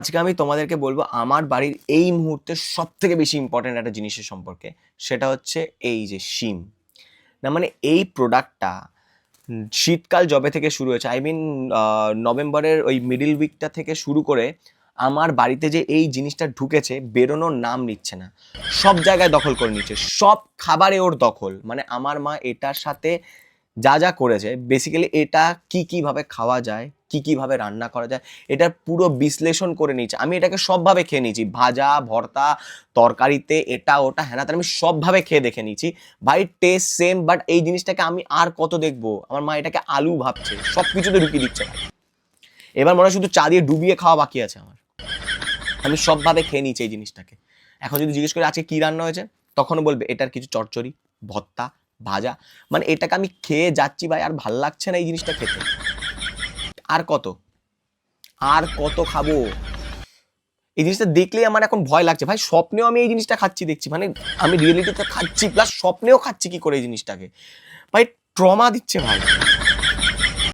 আজকে আমি তোমাদেরকে বলবো আমার বাড়ির এই মুহূর্তে সবথেকে বেশি ইম্পর্টেন্ট একটা জিনিসের সম্পর্কে। সেটা হচ্ছে এই যে শিম। না মানে এই প্রোডাক্টটা শীতকাল যবে থেকে শুরু হয়েছে, আই মিন নভেম্বরের ওই মিডল উইকটা থেকে শুরু করে আমার বাড়িতে যে এই জিনিসটা ঢুকেছে, বেরোনোর নাম নিচ্ছে না। সব জায়গায় দখল করে নিচ্ছে, সব খাবারে ওর দখল। মানে আমার মা এটার সাথে যা যা করেছে, বেসিক্যালি এটা কিভাবে খাওয়া যায়, কিভাবে রান্না করা যায়, এটার পুরো বিশ্লেষণ করে নিয়েছে। আমি এটাকে সবভাবে খেয়ে নিয়েছি, ভাজা ভর্তা তরকারিতে, এটা ওটা হ্যানা আমি সবভাবে খেয়ে দেখে নিয়েছি। ভাই টেস্ট সেম, বাট এই জিনিসটাকে আমি আর কত দেখবো? আমার মা এটাকে আলু ভাবছে, সব কিছুতে ঢুকিয়ে দিচ্ছে। এবার মনে হয় শুধু চা দিয়ে ডুবিয়ে খাওয়া বাকি আছে আমার। আমি সবভাবে খেয়ে নিয়েছি এই জিনিসটাকে। এখন যদি জিজ্ঞেস করি আজকে কি রান্না হয়েছে, তখনও বলবে এটার কিছু চচ্চড়ি, ভর্তা, ভাজা। মানে এটাকে আমি খেয়ে যাচ্ছি ভাই, আর ভাল লাগছে না এই জিনিসটা খেতে। আর কত আর কত খাবো? এই জিনিসটা দেখলেই আমার এখন ভয় লাগছে ভাই। স্বপ্নেও আমি এই জিনিসটা খাচ্ছি দেখছি, মানে আমি রিয়েলিটিতে খাচ্ছি প্লাস স্বপ্নেও খাচ্ছি কি করে এই জিনিসটাকে। ভাই ট্রমা দিচ্ছে ভাই।